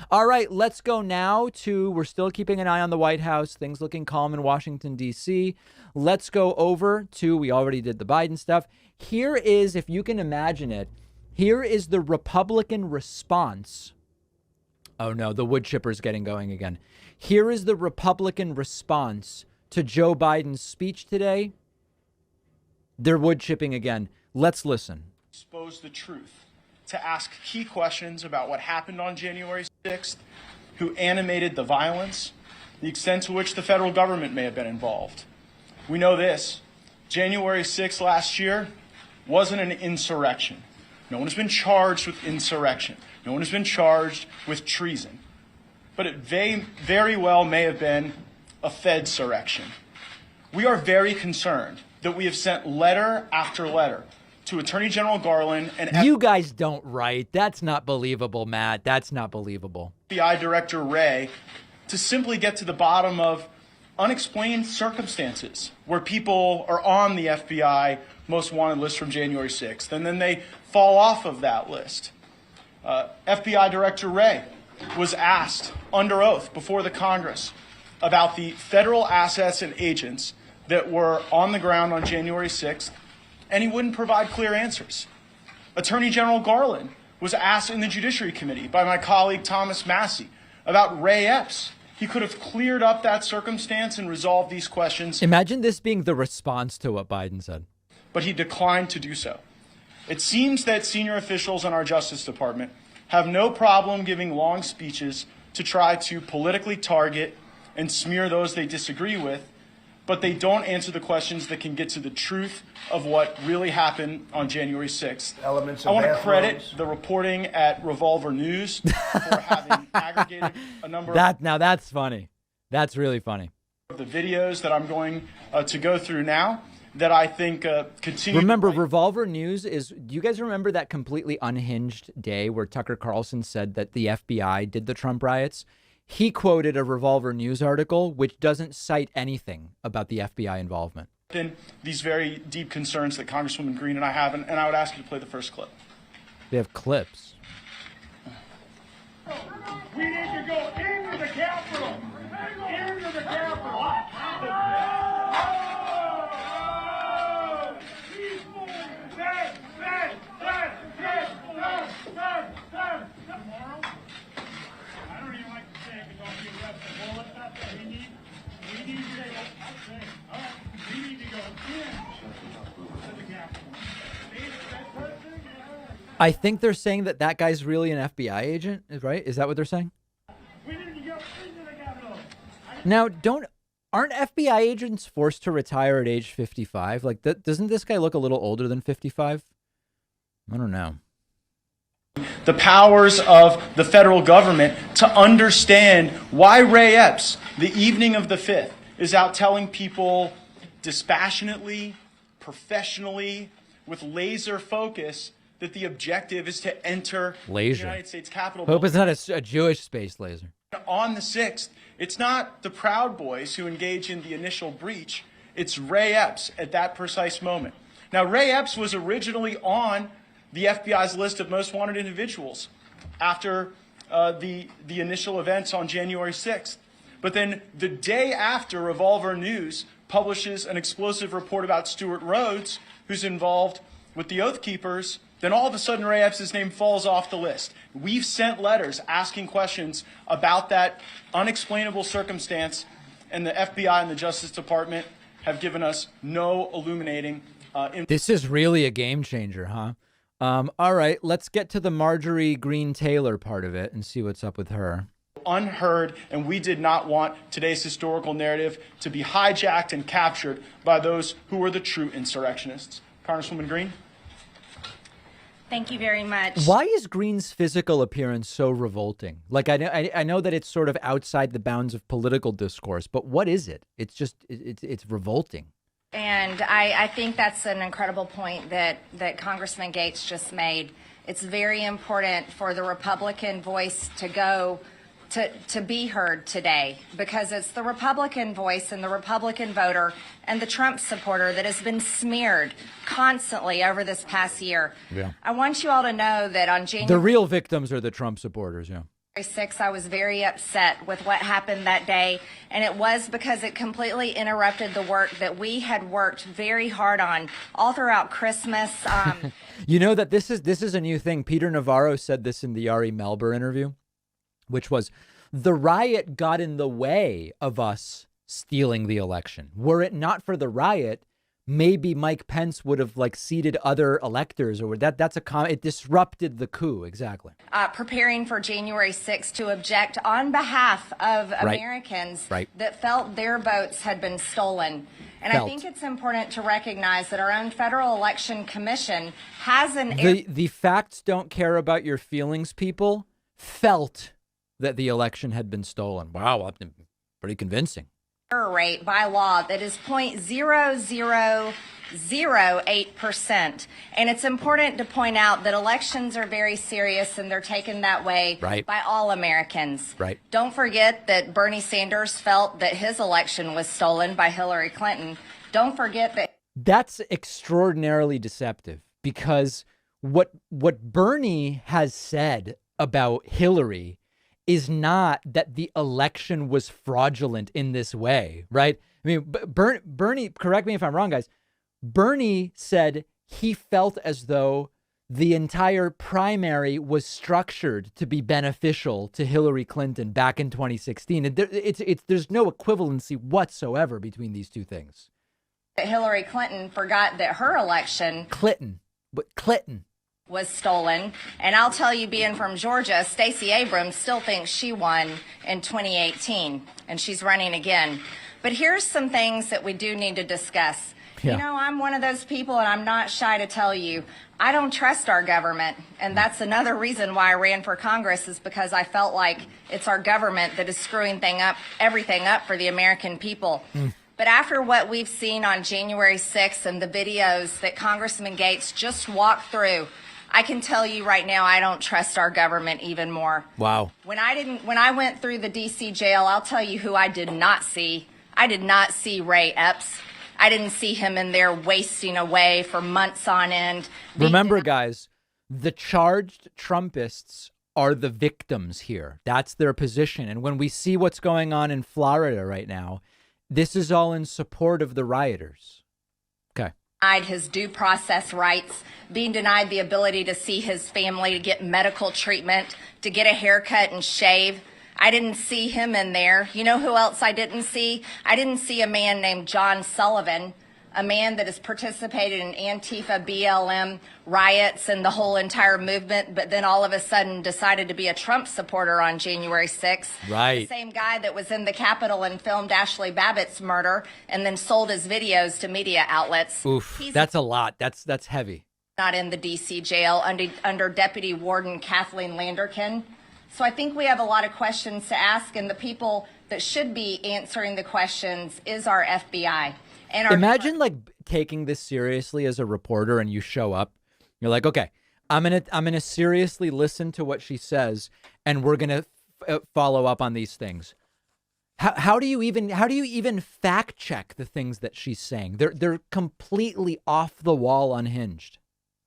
All right, let's go now to, we're still keeping an eye on the White House, things looking calm in Washington, D.C. Let's go over to, we already did the Biden stuff. Here is, if you can imagine it, here is the Republican response. Oh no, the wood chipper's getting going again. Here is the Republican response to Joe Biden's speech today. They're wood chipping again. Let's listen. Expose the truth, to ask key questions about what happened on January 6th, who animated the violence, the extent to which the federal government may have been involved. We know this. January 6th last year wasn't an insurrection. No one has been charged with insurrection. No one has been charged with treason. But it very well may have been a Fedsurrection. We are very concerned that we have sent letter after letter to Attorney General Garland and you guys don't write. That's not believable, Matt. That's not believable. FBI Director Wray to simply get to the bottom of unexplained circumstances where people are on the FBI most wanted list from January 6th, and then they fall off of that list. FBI Director Wray was asked under oath before the Congress about the federal assets and agents that were on the ground on January 6th, and he wouldn't provide clear answers. Attorney General Garland was asked in the Judiciary Committee by my colleague Thomas Massie about Ray Epps. He could have cleared up that circumstance and resolved these questions. Imagine this being the response to what Biden said. But he declined to do so. It seems that senior officials in our Justice Department have no problem giving long speeches to try to politically target and smear those they disagree with, but they don't answer the questions that can get to the truth of what really happened on January 6th. I want to credit the reporting at Revolver News for having aggregated a number of... Now that's funny. That's really funny. The videos that I'm going to go through now that I think continue... Remember, Revolver News is... Do you guys remember that completely unhinged day where Tucker Carlson said that the FBI did the Trump riots? He quoted a Revolver News article which doesn't cite anything about the FBI involvement. These very deep concerns that Congresswoman Greene and I have, and I would ask you to play the first clip. They have clips. We need to go into the Capitol. Into the Capitol. I don't even like to say it because I'll be arrested. Well, let's not say. We need to go. All right. We need to go in to the Capitol. I think they're saying that that guy's really an FBI agent, right? Is that what they're saying? We need to go into the Capitol. Now, aren't FBI agents forced to retire at age 55? Like, doesn't this guy look a little older than 55? I don't know. The powers of the federal government to understand why Ray Epps, the evening of the 5th, is out telling people dispassionately, professionally, with laser focus that the objective is to enter the United States Capitol. Hope it's not a Jewish space laser. On the 6th, it's not the Proud Boys who engage in the initial breach. It's Ray Epps at that precise moment. Now, Ray Epps was originally on the FBI's list of most wanted individuals after the initial events on January 6th. But then the day after, Revolver News publishes an explosive report about Stuart Rhodes, who's involved with the Oath Keepers, then all of a sudden Ray Epps' name falls off the list. We've sent letters asking questions about that unexplainable circumstance, and the FBI and the Justice Department have given us no illuminating This is really a game changer, huh? All right, let's get to the Marjorie Greene Taylor part of it and see what's up with her. Unheard, and we did not want today's historical narrative to be hijacked and captured by those who were the true insurrectionists. Congresswoman Greene? Thank you very much. Why is Greene's physical appearance so revolting? Like, I know that it's sort of outside the bounds of political discourse, but what is it? It's just, it's revolting. And I think that's an incredible point that Congressman Gaetz just made. It's very important for the Republican voice to go to be heard today, because it's the Republican voice and the Republican voter and the Trump supporter that has been smeared constantly over this past year. Yeah. I want you all to know that on January... The real victims are the Trump supporters, yeah. 6, I was very upset with what happened that day, and it was because it completely interrupted the work that we had worked very hard on all throughout Christmas. You know that this is a new thing. Peter Navarro said this in the Ari Melber interview, which was the riot got in the way of us stealing the election. Were it not for the riot, maybe Mike Pence would have like seated other electors, or it disrupted the coup. Exactly. Preparing for January 6th to object on behalf of Americans that felt their votes had been stolen. And I think it's important to recognize that our own Federal Election Commission has the facts don't care about your feelings, people. Felt that the election had been stolen. Wow, pretty convincing. Error rate by law that is 0.0008%. And it's important to point out that elections are very serious and they're taken that way by all Americans. Don't forget that Bernie Sanders felt that his election was stolen by Hillary Clinton. Don't forget that. That's extraordinarily deceptive, because what Bernie has said about Hillary is not that the election was fraudulent in this way, right? I mean, Bernie, correct me if I'm wrong, guys. Bernie said he felt as though the entire primary was structured to be beneficial to Hillary Clinton back in 2016. And there's no equivalency whatsoever between these two things. Hillary Clinton forgot that her election Clinton was stolen. And I'll tell you, being from Georgia, Stacey Abrams still thinks she won in 2018, and she's running again. But here's some things that we do need to discuss. Yeah. You know, I'm one of those people, and I'm not shy to tell you, I don't trust our government. And that's another reason why I ran for Congress, is because I felt like it's our government that is screwing everything up for the American people. But after what we've seen on January 6th and the videos that Congressman Gaetz just walked through, I can tell you right now, I don't trust our government even more. Wow. When I went through the D.C. jail, I'll tell you who I did not see. I did not see Ray Epps. I didn't see him in there wasting away for months on end. Remember, guys, the charged Trumpists are the victims here. That's their position. And when we see what's going on in Florida right now, this is all in support of the rioters. Okay. Denied his due process rights, being denied the ability to see his family, to get medical treatment, to get a haircut and shave. I didn't see him in there. You know who else I didn't see? I didn't see a man named John Sullivan, a man that has participated in Antifa, BLM riots and the whole entire movement, but then all of a sudden decided to be a Trump supporter on January 6th. Right. The same guy that was in the Capitol and filmed Ashley Babbitt's murder and then sold his videos to media outlets. Oof, that's a lot. That's heavy. Not in the D.C. jail under Deputy Warden Kathleen Landerkin. So I think we have a lot of questions to ask, and the people that should be answering the questions is our FBI. And imagine like taking this seriously as a reporter, and you show up, you're like, okay, I'm gonna seriously listen to what she says, and we're gonna follow up on these things. How do you even fact check the things that she's saying? They're completely off the wall, unhinged.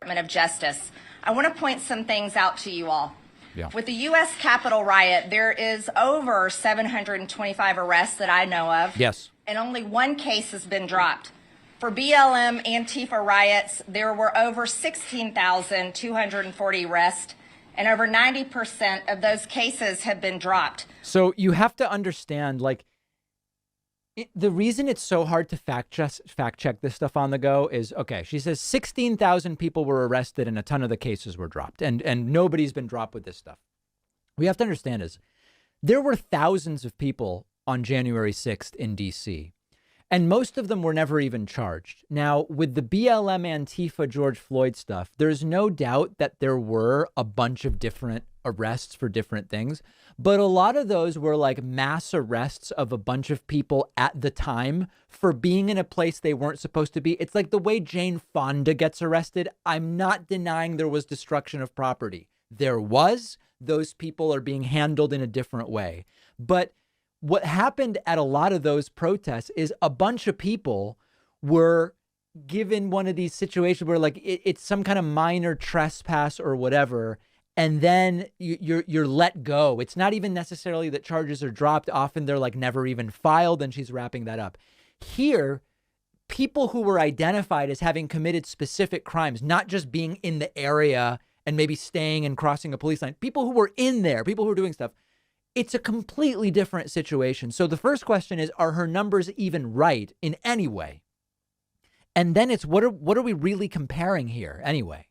Department of Justice. I want to point some things out to you all. Yeah. With the U.S. Capitol riot, there is over 725 arrests that I know of. Yes. And only one case has been dropped. For BLM Antifa riots, there were over 16,240 arrests, and over 90% of those cases have been dropped. So you have to understand, like, the reason it's so hard to fact check this stuff on the go is, okay, she says 16,000 people were arrested and a ton of the cases were dropped, and nobody's been dropped with this stuff. What you have to understand is there were thousands of people on January 6th in D.C., and most of them were never even charged. Now, with the BLM Antifa George Floyd stuff, there's no doubt that there were a bunch of different arrests for different things, but a lot of those were like mass arrests of a bunch of people at the time for being in a place they weren't supposed to be. It's like the way Jane Fonda gets arrested. I'm not denying there was destruction of property. There was. Those people are being handled in a different way. But what happened at a lot of those protests is a bunch of people were given one of these situations where like it's some kind of minor trespass or whatever, and then you're let go. It's not even necessarily that charges are dropped. Often they're like never even filed, and she's wrapping that up. Here, people who were identified as having committed specific crimes, not just being in the area and maybe staying and crossing a police line, people who were in there, people who were doing stuff, it's a completely different situation. So the first question is, are her numbers even right in any way? And then it's, what are we really comparing here anyway?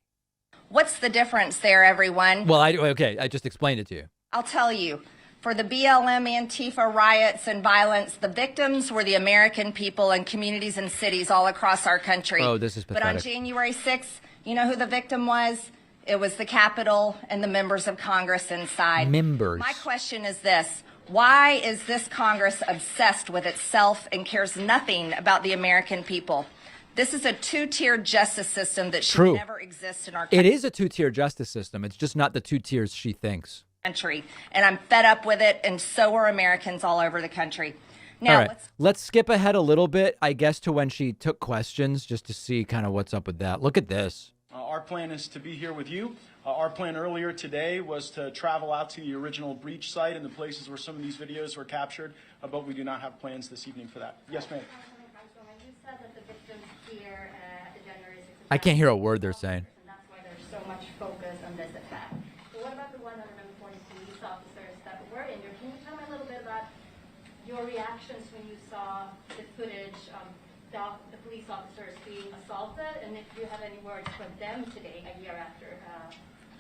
What's the difference there, everyone? Well, I just explained it to you. I'll tell you. For the BLM, Antifa riots and violence, the victims were the American people and communities and cities all across our country. Oh, this is pathetic. But on January 6th, you know who the victim was? It was the Capitol and the members of Congress inside. Members. My question is this. Why is this Congress obsessed with itself and cares nothing about the American people? This is a two-tiered justice system that should never exist in our country. It is a two-tier justice system. It's just not the two tiers she thinks. Country, and I'm fed up with it, and so are Americans all over the country. Now, all right, let's skip ahead a little bit, I guess, to when she took questions, just to see kind of what's up with that. Look at this. Our plan is to be here with you. Our plan earlier today was to travel out to the original breach site and the places where some of these videos were captured, but we do not have plans this evening for that. Yes, ma'am. You said that the victims here at the January 6th. I can't hear a word they're saying. And that's why there's so much focus on this attack. But what about the 140 police officers that were injured? Can you tell me a little bit about your reactions when you saw the footage of the police officers being assaulted, and if you have any words for them today, a year after?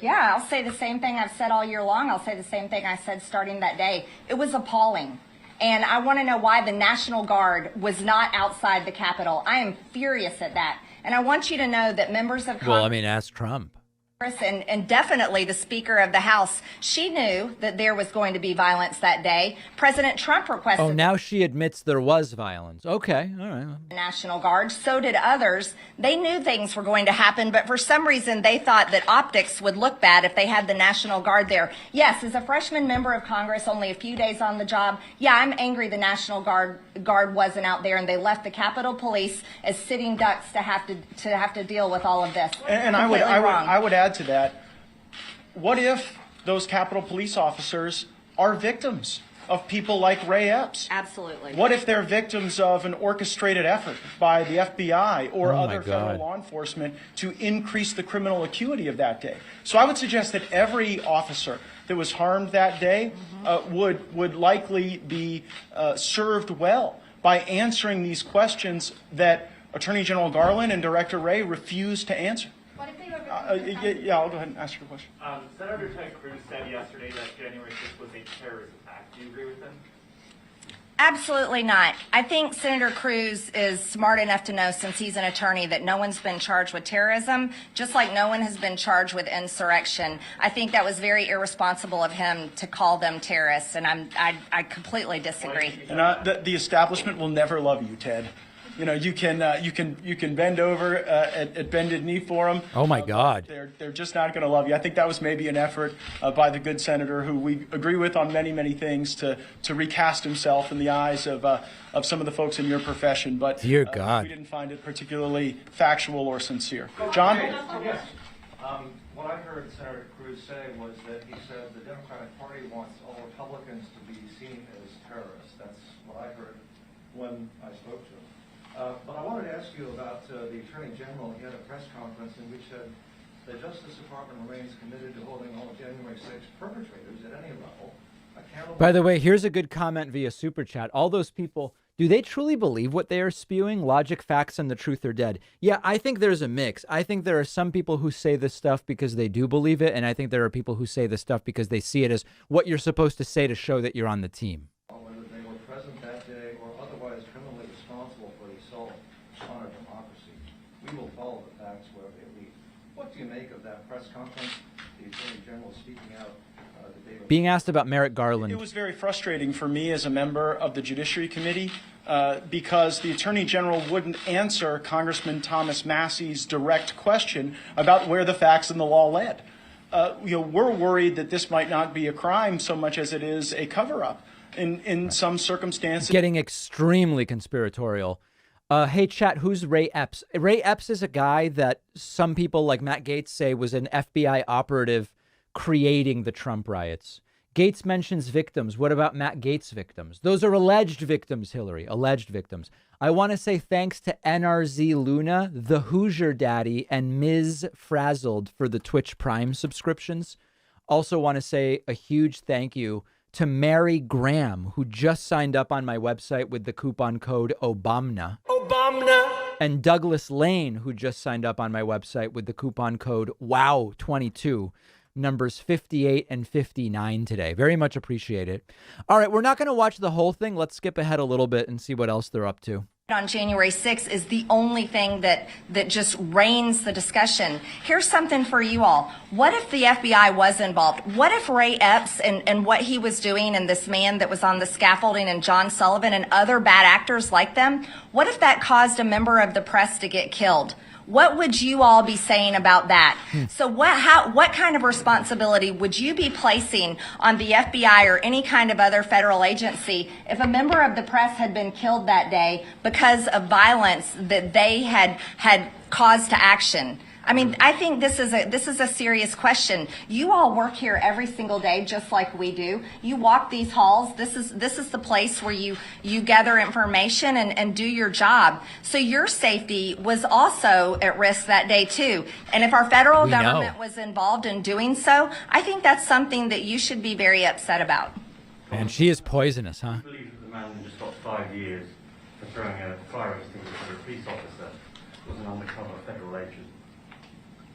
Yeah, I'll say the same thing I've said all year long. I'll say the same thing I said starting that day. It was appalling. And I want to know why the National Guard was not outside the Capitol. I am furious at that. And I want you to know that members of Congress... Well, I mean, ask Trump. And definitely the Speaker of the House, she knew that there was going to be violence that day. President Trump requested... Oh, now she admits there was violence. Okay, all right. The National Guard. So did others. They knew things were going to happen, but for some reason they thought that optics would look bad if they had the National Guard there. Yes, as a freshman member of Congress, only a few days on the job, yeah, I'm angry the National Guard wasn't out there, and they left the Capitol Police as sitting ducks to have to deal with all of this. And I would add to that, what if those Capitol Police officers are victims of people like Ray Epps? Absolutely. What if they're victims of an orchestrated effort by the FBI or other federal law enforcement to increase the criminal acuity of that day? So I would suggest that every officer that was harmed that day would likely be served well by answering these questions that Attorney General Garland and Director Wray refused to answer. Yeah, I'll go ahead and ask your question. Senator Ted Cruz said yesterday that January 6th was a terrorist attack. Do you agree with him? Absolutely not. I think Senator Cruz is smart enough to know, since he's an attorney, that no one's been charged with terrorism, just like no one has been charged with insurrection. I think that was very irresponsible of him to call them terrorists, and I completely disagree. And the establishment will never love you, Ted. You know, you can bend over at bended knee for them. Oh my God! They're just not going to love you. I think that was maybe an effort by the good senator, who we agree with on many things, to recast himself in the eyes of some of the folks in your profession. But dear God, we didn't find it particularly factual or sincere. John. Yes. What I heard Senator Cruz say was that he said the Democratic Party wants all Republicans to be seen as terrorists. That's what I heard when I spoke to him. But I wanted to ask you about the Attorney General. He had a press conference in which said the Justice Department remains committed to holding all January 6th perpetrators at any level accountable. By the way, here's a good comment via Super Chat. All those people, do they truly believe what they are spewing? Logic, facts, and the truth are dead. Yeah, I think there's a mix. I think there are some people who say this stuff because they do believe it, and I think there are people who say this stuff because they see it as what you're supposed to say to show that you're on the team. Whether they were present that day or otherwise criminally responsible for the assault on our democracy. We will follow the facts wherever they lead. What do you make of that press conference? The Attorney General speaking out the day before. Being asked about Merrick Garland. It was very frustrating for me as a member of the Judiciary Committee because the Attorney General wouldn't answer Congressman Thomas Massey's direct question about where the facts and the law led. We're worried that this might not be a crime so much as it is a cover-up in some circumstances. Getting extremely conspiratorial. Hey, chat, who's Ray Epps? Ray Epps is a guy that some people like Matt Gaetz say was an FBI operative creating the Trump riots. Gaetz mentions victims. What about Matt Gaetz victims? Those are alleged victims, Hillary, alleged victims. I want to say thanks to NRZ Luna, the Hoosier Daddy, and Ms. Frazzled for the Twitch Prime subscriptions. Also want to say a huge thank you to Mary Graham, who just signed up on my website with the coupon code OBAMNA. And Douglas Lane, who just signed up on my website with the coupon code WOW22. Numbers 58 and 59 today. Very much appreciate it. All right, we're not going to watch the whole thing. Let's skip ahead a little bit and see what else they're up to. On January 6th is the only thing that just reigns the discussion. Here's something for you all. What if the FBI was involved? What if Ray Epps and what he was doing and this man that was on the scaffolding and John Sullivan and other bad actors like them, what if that caused a member of the press to get killed? What would you all be saying about that? So what kind of responsibility would you be placing on the FBI or any kind of other federal agency if a member of the press had been killed that day because of violence that they had caused to action? I mean, I think this is a serious question. You all work here every single day, just like we do. You walk these halls. This is the place where you gather information and do your job. So your safety was also at risk that day too. And if our federal government was involved in doing so, I think that's something that you should be very upset about. And she is poisonous, huh? I believe that the man who just got 5 years for throwing a fire extinguisher at a police officer was an undercover federal agent.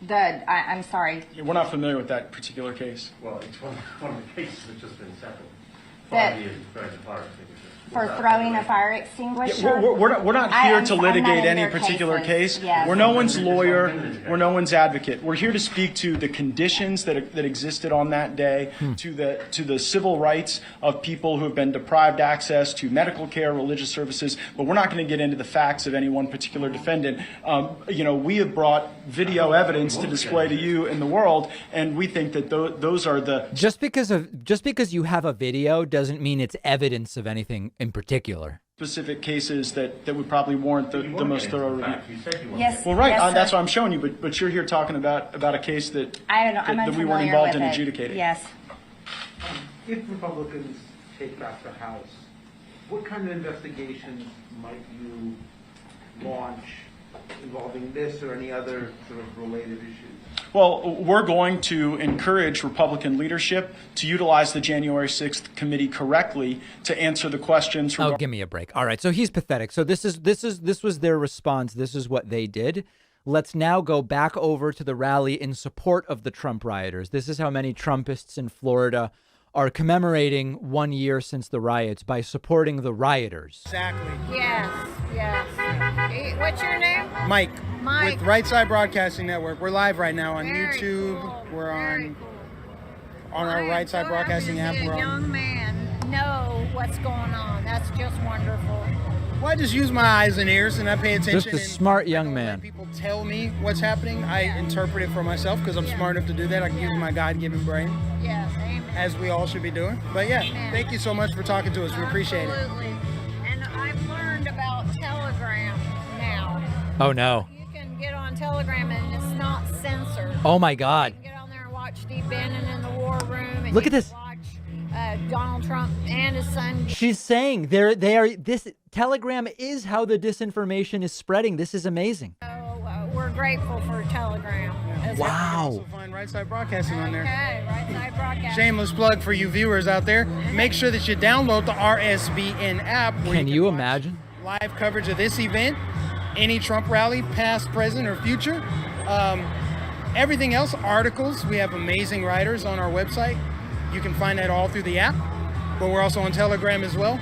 I'm sorry. We're not familiar with that particular case. Well, it's one of the cases that's just been settled. That- 5 years for throwing a fire extinguisher. For throwing a fire extinguisher? We're not here to I'm not litigate in any their particular cases. case. Yes. We're no one's lawyer. We're no one's advocate. We're here to speak to the conditions that existed on that day, to the civil rights of people who have been deprived access to medical care, religious services. But we're not going to get into the facts of any one particular defendant. We have brought video evidence to display to you in the world, and we think that those are the Just because you have a video doesn't mean it's evidence of anything in particular. specific cases that would probably warrant the most thorough review. Yes. Well, right. Yes, That's sir. what I'm showing you. But you're here talking about a case that I'm that we weren't unfamiliar involved with in it. adjudicating. Yes. If Republicans take back the House, what kind of investigations might you launch involving this or any other sort of related issues? Well, we're going to encourage Republican leadership to utilize the January 6th committee correctly to answer the questions. Oh, give me a break. All right, so he's pathetic. So this was their response. This is what they did. Let's now go back over to the rally in support of the Trump rioters. This is how many Trumpists in Florida are commemorating 1 year since the riots by supporting the rioters. Exactly. Yes, yes. Hey, what's your name? Mike, Mike. with Right Side Broadcasting Network. We're live right now on Very YouTube. cool, We're very on our Right Side Broadcasting app. A We're young on. man know what's going on. That's just wonderful. Well, I just use my eyes and ears and I pay attention. Just a and smart I young don't let man. people tell me what's happening. I interpret it for myself because I'm smart enough to do that. I can use my God-given brain, Yes, amen. as we all should be doing. But yeah, Amen. thank you so much for talking to us. We appreciate it. Absolutely. And I've learned about Telegram now. Oh, no. You can get on Telegram and it's not censored. Oh, my God. You can get on there and watch Steve Bannon in the War Room. And Look you at this. can watch Donald Trump and his son. She's saying this Telegram is how the disinformation is spreading. This is amazing. We're grateful for Telegram. As Wow. Also find Right Side Broadcasting on there. Okay, Right Side Broadcast. Shameless plug for you viewers out there. Make sure that you download the RSBN app. Where Can can you watch imagine? live coverage of this event, any Trump rally, past, present, or future. Everything else, articles. We have amazing writers on our website. You can find that all through the app. But we're also on Telegram as well.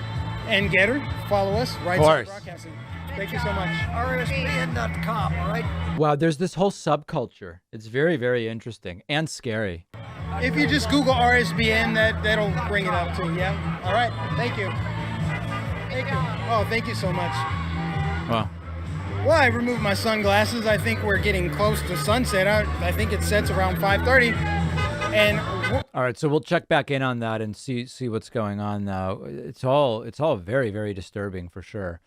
And Getter, follow us. Right Side course. Broadcasting. Thank you so much. RSBN.com, all right? Wow, there's this whole subculture. It's very, very interesting and scary. If you just Google RSBN, that'll bring it up too. Yeah. All right. Thank you. Thank you. Oh, thank you so much. Wow. Well, I removed my sunglasses. I think we're getting close to sunset. I think it sets around 5:30. And All right, so we'll check back in on that and see what's going on now. It's all very, very disturbing for sure.